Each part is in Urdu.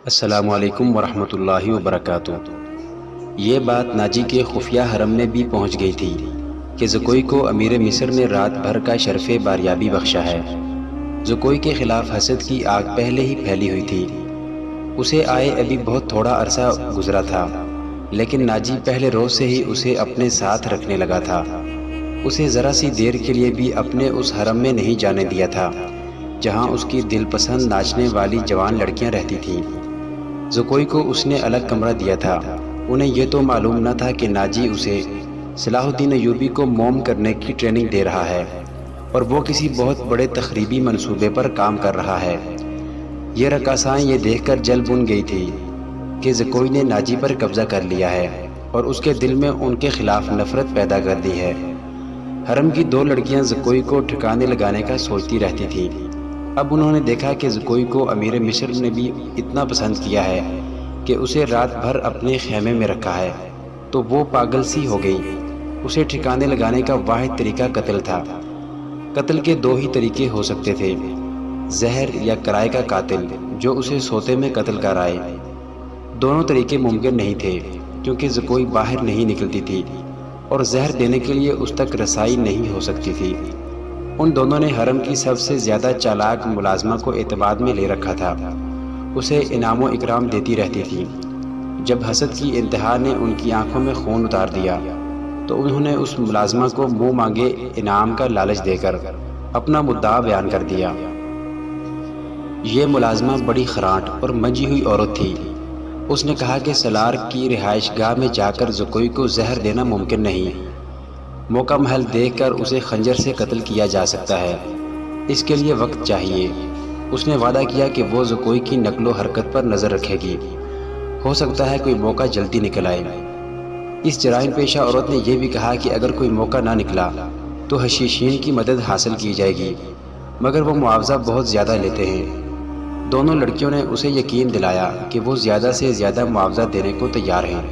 السلام علیکم ورحمۃ اللہ وبرکاتہ۔ یہ بات ناجی کے خفیہ حرم میں بھی پہنچ گئی تھی کہ زکوئی کو امیر مصر نے رات بھر کا شرف باریابی بخشا ہے۔ زکوئی کے خلاف حسد کی آگ پہلے ہی پھیلی ہوئی تھی۔ اسے آئے ابھی بہت تھوڑا عرصہ گزرا تھا، لیکن ناجی پہلے روز سے ہی اسے اپنے ساتھ رکھنے لگا تھا۔ اسے ذرا سی دیر کے لیے بھی اپنے اس حرم میں نہیں جانے دیا تھا جہاں اس کی دل پسند ناچنے والی جوان لڑکیاں رہتی تھیں۔ زکوئی کو اس نے الگ کمرہ دیا تھا۔ انہیں یہ تو معلوم نہ تھا کہ ناجی اسے صلاح الدین ایوبی کو موم کرنے کی ٹریننگ دے رہا ہے اور وہ کسی بہت بڑے تخریبی منصوبے پر کام کر رہا ہے۔ یہ رقاصائیں یہ دیکھ کر جل بن گئی تھی کہ زکوئی نے ناجی پر قبضہ کر لیا ہے اور اس کے دل میں ان کے خلاف نفرت پیدا کر دی ہے۔ حرم کی دو لڑکیاں زکوئی کو ٹھکانے لگانے کا سوچتی رہتی تھیں۔ اب انہوں نے دیکھا کہ زکوئی کو امیر مصر نے بھی اتنا پسند کیا ہے کہ اسے رات بھر اپنے خیمے میں رکھا ہے، تو وہ پاگل سی ہو گئی۔ اسے ٹھکانے لگانے کا واحد طریقہ قتل تھا۔ قتل کے دو ہی طریقے ہو سکتے تھے، زہر یا کرائے کا قاتل جو اسے سوتے میں قتل کرائے۔ دونوں طریقے ممکن نہیں تھے کیونکہ زکوئی باہر نہیں نکلتی تھی اور زہر دینے کے لیے اس تک رسائی نہیں ہو سکتی تھی۔ ان دونوں نے حرم کی سب سے زیادہ چالاک ملازمہ کو اعتماد میں لے رکھا تھا۔ اسے انعام و اکرام دیتی رہتی تھی۔ جب حسد کی انتہا نے ان کی آنکھوں میں خون اتار دیا تو انہوں نے اس ملازمہ کو منہ مانگے انعام کا لالچ دے کر اپنا مدعا بیان کر دیا۔ یہ ملازمہ بڑی خراٹ اور منجھی ہوئی عورت تھی۔ اس نے کہا کہ سالار کی رہائش گاہ میں جا کر زکوئی کو زہر دینا ممکن نہیں۔ موقع محل دیکھ کر اسے خنجر سے قتل کیا جا سکتا ہے، اس کے لیے وقت چاہیے۔ اس نے وعدہ کیا کہ وہ زکوئی کی نقل و حرکت پر نظر رکھے گی، ہو سکتا ہے کوئی موقع جلدی نکل آئے۔ اس جرائم پیشہ عورت نے یہ بھی کہا کہ اگر کوئی موقع نہ نکلا تو حشیشین کی مدد حاصل کی جائے گی، مگر وہ معاوضہ بہت زیادہ لیتے ہیں۔ دونوں لڑکیوں نے اسے یقین دلایا کہ وہ زیادہ سے زیادہ معاوضہ دینے کو تیار ہیں۔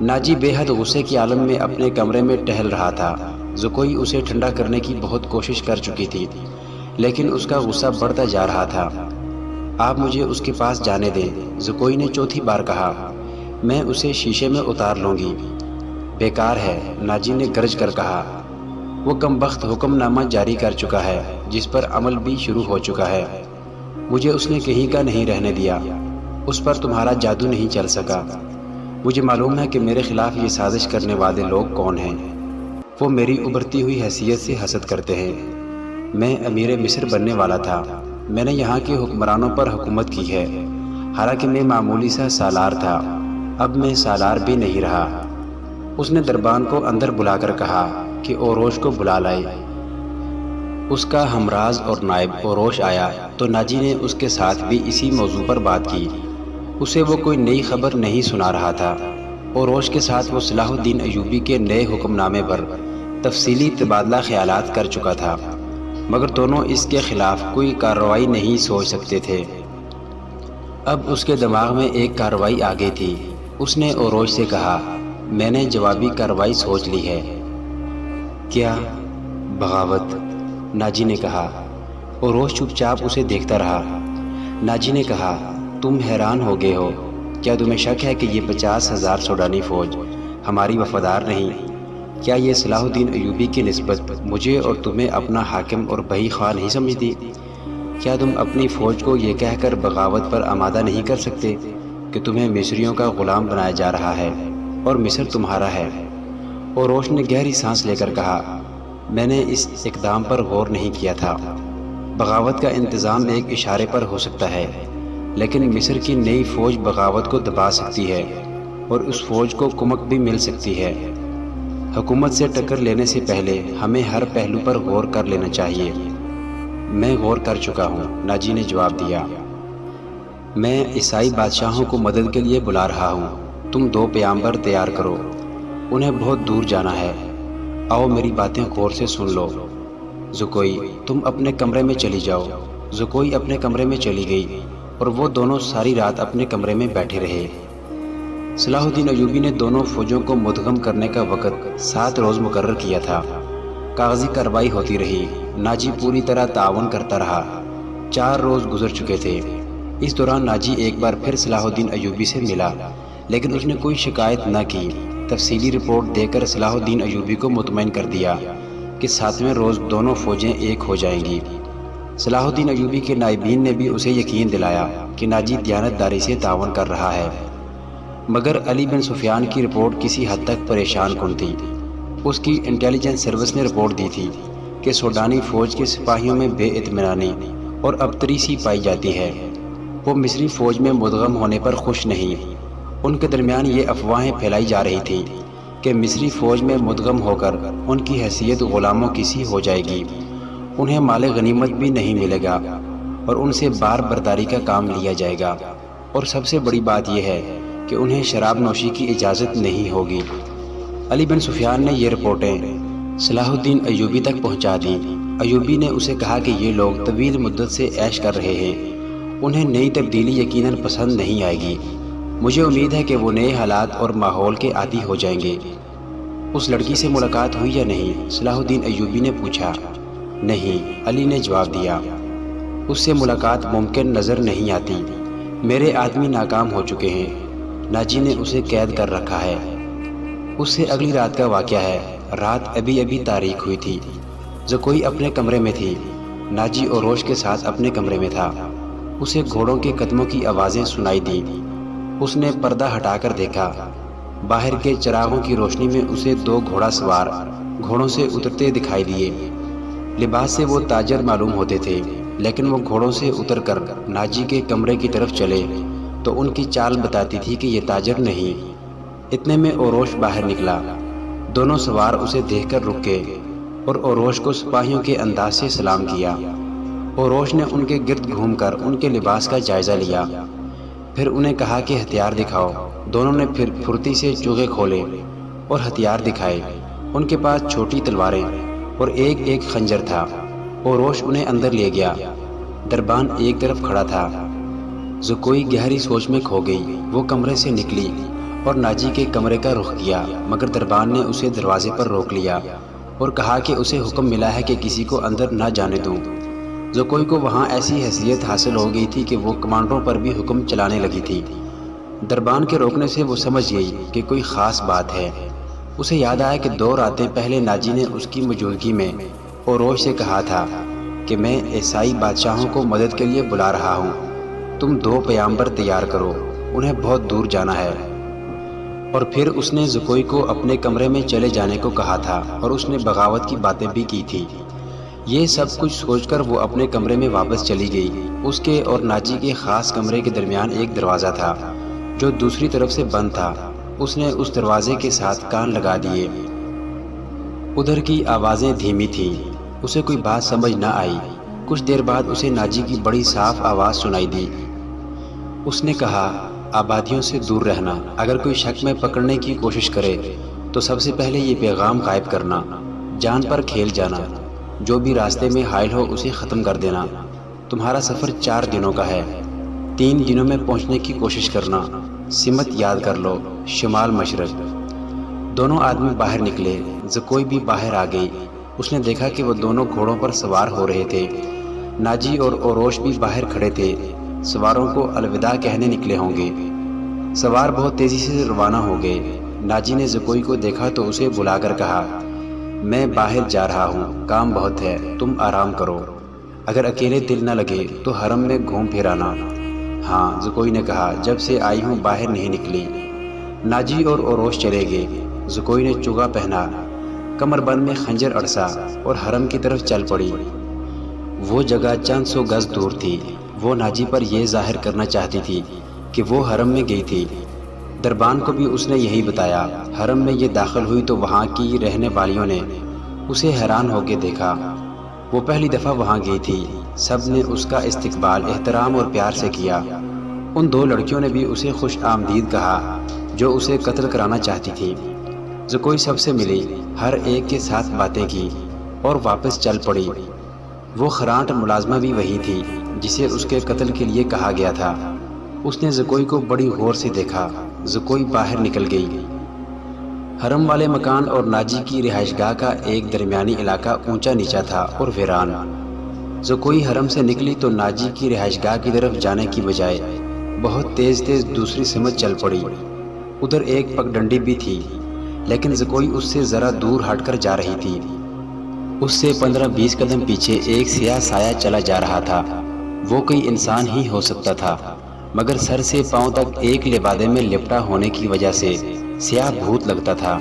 ناجی بے حد غصے کے عالم میں اپنے کمرے میں ٹہل رہا تھا۔ زکوئی اسے ٹھنڈا کرنے کی بہت کوشش کر چکی تھی، لیکن اس کا غصہ بڑھتا جا رہا تھا۔ آپ مجھے اس کے پاس جانے دیں، زکوئی نے چوتھی بار کہا۔ میں اسے شیشے میں اتار لوں گی۔ بیکار ہے، ناجی نے گرج کر کہا۔ وہ کمبخت حکم نامہ جاری کر چکا ہے جس پر عمل بھی شروع ہو چکا ہے۔ مجھے اس نے کہیں کا نہیں رہنے دیا۔ اس پر تمہارا جادو نہیں چل سکا۔ مجھے معلوم ہے کہ میرے خلاف یہ سازش کرنے والے لوگ کون ہیں۔ وہ میری ابھرتی ہوئی حیثیت سے حسد کرتے ہیں۔ میں امیر مصر بننے والا تھا۔ میں نے یہاں کے حکمرانوں پر حکومت کی ہے، حالانکہ میں معمولی سا سالار تھا۔ اب میں سالار بھی نہیں رہا۔ اس نے دربان کو اندر بلا کر کہا کہ اوروش کو بلا لائے۔ اس کا ہمراز اور نائب اوروش آیا تو ناجی نے اس کے ساتھ بھی اسی موضوع پر بات کی۔ اسے وہ کوئی نئی خبر نہیں سنا رہا تھا۔ اوروش کے ساتھ وہ صلاح الدین ایوبی کے نئے حکم نامے پر تفصیلی تبادلہ خیالات کر چکا تھا، مگر دونوں اس کے خلاف کوئی کارروائی نہیں سوچ سکتے تھے۔ اب اس کے دماغ میں ایک کارروائی آ گئی تھی۔ اس نے اوروش سے کہا، میں نے جوابی کارروائی سوچ لی ہے۔ کیا؟ بغاوت، ناجی نے کہا۔ اوروش چپ چاپ اسے دیکھتا رہا۔ ناجی نے کہا، تم حیران ہو گئے ہو؟ کیا تمہیں شک ہے کہ یہ 50,000 سوڈانی فوج ہماری وفادار نہیں؟ کیا یہ صلاح الدین ایوبی کی نسبت مجھے اور تمہیں اپنا حاکم اور بہی خواہ نہیں سمجھتی؟ کیا تم اپنی فوج کو یہ کہہ کر بغاوت پر آمادہ نہیں کر سکتے کہ تمہیں مصریوں کا غلام بنایا جا رہا ہے اور مصر تمہارا ہے؟ اوروش نے گہری سانس لے کر کہا، میں نے اس اقدام پر غور نہیں کیا تھا۔ بغاوت کا انتظام ایک اشارے پر ہو سکتا ہے، لیکن مصر کی نئی فوج بغاوت کو دبا سکتی ہے اور اس فوج کو کمک بھی مل سکتی ہے۔ حکومت سے ٹکر لینے سے پہلے ہمیں ہر پہلو پر غور کر لینا چاہیے۔ میں غور کر چکا ہوں، ناجی نے جواب دیا۔ میں عیسائی بادشاہوں کو مدد کے لیے بلا رہا ہوں۔ تم 2 پیامبر تیار کرو، انہیں بہت دور جانا ہے۔ آؤ میری باتیں غور سے سن لو۔ زکوئی، تم اپنے کمرے میں چلی جاؤ۔ زکوئی اپنے کمرے میں چلی گئی اور وہ دونوں ساری رات اپنے کمرے میں بیٹھے رہے۔ صلاح الدین ایوبی نے دونوں فوجوں کو مدغم کرنے کا وقت 7 روز مقرر کیا تھا۔ کاغذی کارروائی ہوتی رہی۔ ناجی پوری طرح تعاون کرتا رہا۔ 4 روز گزر چکے تھے۔ اس دوران ناجی ایک بار پھر صلاح الدین ایوبی سے ملا، لیکن اس نے کوئی شکایت نہ کی۔ تفصیلی رپورٹ دے کر صلاح الدین ایوبی کو مطمئن کر دیا کہ 7ویں روز دونوں فوجیں ایک ہو جائیں گی۔ صلاح الدین ایوبی کے نائبین نے بھی اسے یقین دلایا کہ ناجی دیانت داری سے تعاون کر رہا ہے، مگر علی بن سفیان کی رپورٹ کسی حد تک پریشان کن تھی۔ اس کی انٹیلیجنس سروس نے رپورٹ دی تھی کہ سوڈانی فوج کے سپاہیوں میں بے اطمینانی اور ابتری سی پائی جاتی ہے۔ وہ مصری فوج میں مدغم ہونے پر خوش نہیں۔ ان کے درمیان یہ افواہیں پھیلائی جا رہی تھیں کہ مصری فوج میں مدغم ہو کر ان کی حیثیت غلاموں کی سی ہو جائے گی، انہیں مال غنیمت بھی نہیں ملے گا اور ان سے بار برداری کا کام لیا جائے گا، اور سب سے بڑی بات یہ ہے کہ انہیں شراب نوشی کی اجازت نہیں ہوگی۔ علی بن سفیان نے یہ رپورٹیں صلاح الدین ایوبی تک پہنچا دیں۔ ایوبی نے اسے کہا کہ یہ لوگ طویل مدت سے عیش کر رہے ہیں، انہیں نئی تبدیلی یقیناً پسند نہیں آئے گی۔ مجھے امید ہے کہ وہ نئے حالات اور ماحول کے عادی ہو جائیں گے۔ اس لڑکی سے ملاقات ہوئی یا نہیں؟ صلاح الدین ایوبی نے پوچھا۔ نہیں، علی نے جواب دیا، اس سے ملاقات ممکن نظر نہیں آتی، میرے آدمی ناکام ہو چکے ہیں، ناجی نے اسے قید کر رکھا ہے۔ اس سے اگلی رات کا واقعہ ہے۔ رات ابھی تاریک ہوئی تھی۔ زکوئی اپنے کمرے میں تھی، ناجی اوروش کے ساتھ اپنے کمرے میں تھا۔ اسے گھوڑوں کے قدموں کی آوازیں سنائی دیں۔ اس نے پردہ ہٹا کر دیکھا۔ باہر کے چراغوں کی روشنی میں اسے 2 گھوڑا سوار گھوڑوں سے اترتے دکھائی دیے۔ لباس سے وہ تاجر معلوم ہوتے تھے، لیکن وہ گھوڑوں سے اتر کر ناجی کے کمرے کی طرف چلے تو ان کی چال بتاتی تھی کہ یہ تاجر نہیں۔ اتنے میں اوروش باہر نکلا۔ دونوں سوار اسے دیکھ کر رک گئے اور اوروش کو سپاہیوں کے انداز سے سلام کیا۔ اوروش نے ان کے گرد گھوم کر ان کے لباس کا جائزہ لیا، پھر انہیں کہا کہ ہتھیار دکھاؤ۔ دونوں نے پھر پھرتی سے چوغے کھولے اور ہتھیار دکھائے۔ ان کے پاس چھوٹی تلواریں اور ایک خنجر تھا۔ اوروش انہیں اندر لے گیا۔ دربان ایک طرف کھڑا تھا۔ زکوئی گہری سوچ میں کھو گئی۔ وہ کمرے سے نکلی اور ناجی کے کمرے کا رخ کیا، مگر دربان نے اسے دروازے پر روک لیا اور کہا کہ اسے حکم ملا ہے کہ کسی کو اندر نہ جانے دوں۔ زکوئی کو وہاں ایسی حیثیت حاصل ہو گئی تھی کہ وہ کمانڈروں پر بھی حکم چلانے لگی تھی۔ دربان کے روکنے سے وہ سمجھ گئی کہ کوئی خاص بات ہے۔ اسے یاد آیا کہ 2 راتیں پہلے ناجی نے اس کی موجودگی میں اوروش سے کہا تھا کہ میں عیسائی بادشاہوں کو مدد کے لیے بلا رہا ہوں، تم 2 پیامبر تیار کرو، انہیں بہت دور جانا ہے۔ اور پھر اس نے زکوئی کو اپنے کمرے میں چلے جانے کو کہا تھا اور اس نے بغاوت کی باتیں بھی کی تھی۔ یہ سب کچھ سوچ کر وہ اپنے کمرے میں واپس چلی گئی۔ اس کے اور ناجی کے خاص کمرے کے درمیان ایک دروازہ تھا جو دوسری طرف سے بند تھا۔ اس نے اس دروازے کے ساتھ کان لگا دیے۔ ادھر کی آوازیں دھیمی تھیں، اسے کوئی بات سمجھ نہ آئی۔ کچھ دیر بعد اسے ناجی کی بڑی صاف آواز سنائی دی۔ اس نے کہا، آبادیوں سے دور رہنا، اگر کوئی شک میں پکڑنے کی کوشش کرے تو سب سے پہلے یہ پیغام غائب کرنا، جان پر کھیل جانا، جو بھی راستے میں حائل ہو اسے ختم کر دینا۔ تمہارا سفر 4 دنوں کا ہے، 3 دنوں میں پہنچنے کی کوشش کرنا، سمت یاد کر لو، شمال مشرق۔ دونوں آدمی باہر نکلے۔ زکوئی بھی باہر آ گئی۔ اس نے دیکھا کہ وہ دونوں گھوڑوں پر سوار ہو رہے تھے۔ ناجی اور اوروش بھی باہر کھڑے تھے، سواروں کو الوداع کہنے نکلے ہوں گے۔ سوار بہت تیزی سے روانہ ہو گئے۔ ناجی نے زکوئی کو دیکھا تو اسے بلا کر کہا، میں باہر جا رہا ہوں، کام بہت ہے، تم آرام کرو، اگر اکیلے دل نہ لگے تو حرم میں گھوم پھر آنا۔ ہاں، زکوئی نے کہا، جب سے آئی ہوں باہر نہیں نکلی۔ ناجی اور اوروش چلے گئے۔ زکوئی نے چوغا پہنا، کمر بند میں خنجر اڑسا اور حرم کی طرف چل پڑی۔ وہ جگہ چند 100 گز دور تھی۔ وہ ناجی پر یہ ظاہر کرنا چاہتی تھی کہ وہ حرم میں گئی تھی۔ دربان کو بھی اس نے یہی بتایا۔ حرم میں یہ داخل ہوئی تو وہاں کی رہنے والیوں نے اسے حیران ہو کے دیکھا۔ وہ پہلی دفعہ وہاں گئی تھی۔ سب نے اس کا استقبال احترام اور پیار سے کیا۔ ان 2 لڑکیوں نے بھی اسے خوش آمدید کہا جو اسے قتل کرانا چاہتی تھی۔ زکوئی سب سے ملی، ہر ایک کے ساتھ باتیں کی اور واپس چل پڑی۔ وہ خرانٹ ملازمہ بھی وہی تھی جسے اس کے قتل کے لیے کہا گیا تھا۔ اس نے زکوئی کو بڑی غور سے دیکھا۔ زکوئی باہر نکل گئی۔ حرم والے مکان اور ناجی کی رہائش گاہ کا ایک درمیانی علاقہ اونچا نیچا تھا اور ویران۔ زکوئی حرم سے نکلی تو ناجی کی رہائش گاہ کی طرف جانے کی بجائے بہت تیز تیز دوسری سمت چل پڑی۔ ادھر ایک پگڈنڈی بھی تھی، لیکن زکوئی اس سے ذرا دور ہٹ کر جا رہی تھی۔ اس سے 15-20 قدم پیچھے ایک سیاہ سایہ چلا جا رہا تھا۔ وہ کوئی انسان ہی ہو سکتا تھا، مگر سر سے پاؤں تک ایک لبادے میں لپٹا ہونے کی وجہ سے سیاہ بھوت لگتا تھا۔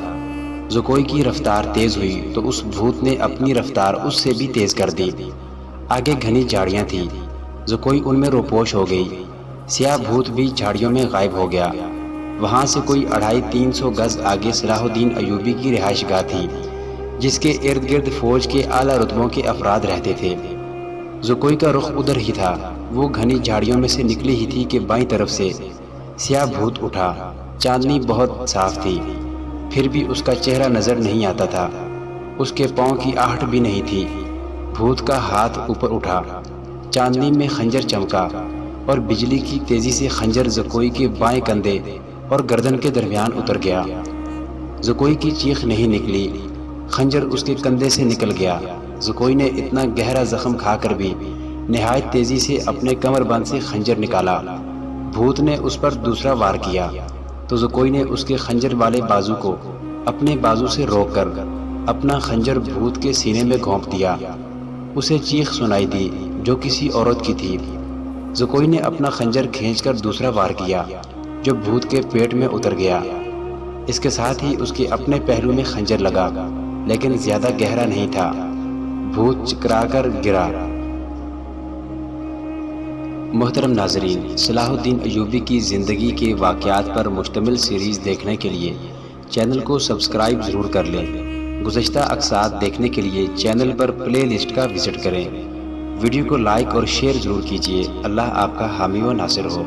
زکوئی کی رفتار تیز ہوئی تو اس بھوت نے اپنی رفتار اس سے بھی تیز کر دی۔ آگے گھنی جھاڑیاں تھیں، زکوئی ان میں روپوش ہو گئی۔ سیاہ بھوت بھی جھاڑیوں میں غائب ہو گیا۔ وہاں سے کوئی 250-300 گز آگے صلاح الدین ایوبی کی رہائش گاہ تھی، جس کے ارد گرد فوج کے اعلیٰ رتبوں کے افراد رہتے تھے۔ زکوئی کا رخ ادھر ہی تھا۔ وہ گھنی جھاڑیوں میں سے نکلی ہی تھی کہ بائیں طرف سے سیاہ بھوت اٹھا۔ چاندنی بہت صاف تھی، پھر بھی اس کا چہرہ نظر نہیں آتا تھا۔ اس کے پاؤں کی آہٹ بھی نہیں تھی۔ بھوت کا ہاتھ اوپر اٹھا، چاندنی میں خنجر چمکا اور بجلی کی تیزی سے خنجر زکوئی کے بائیں کندھے اور گردن کے درمیان اتر گیا۔ زکوئی کی چیخ نہیں نکلی، خنجر اس کے کندھے سے نکل گیا۔ زکوئی نے اتنا گہرا زخم کھا کر بھی نہایت تیزی سے اپنے کمر بند سے خنجر نکالا۔ بھوت نے اس پر دوسرا وار کیا تو زکوئی نے اس کے خنجر والے بازو کو اپنے بازو سے روک کر اپنا خنجر بھوت کے سینے میں گھونپ دیا۔ اسے چیخ سنائی دی جو کسی عورت کی تھی۔ زکوئی نے اپنا خنجر کھینچ کر دوسرا وار کیا جو بھوت کے پیٹ میں اتر گیا۔ اس کے ساتھ ہی اس کے اپنے پہلو میں خنجر لگا، لیکن زیادہ گہرا نہیں تھا۔ بھوت چکرا کر گرا۔ محترم ناظرین، صلاح الدین ایوبی کی زندگی کے واقعات پر مشتمل سیریز دیکھنے کے لیے چینل کو سبسکرائب ضرور کر لیں۔ گزشتہ اقساط دیکھنے کے لیے چینل پر پلے لسٹ کا وزٹ کریں۔ ویڈیو کو لائک اور شیئر ضرور کیجیے۔ اللہ آپ کا حامی و ناصر ہو۔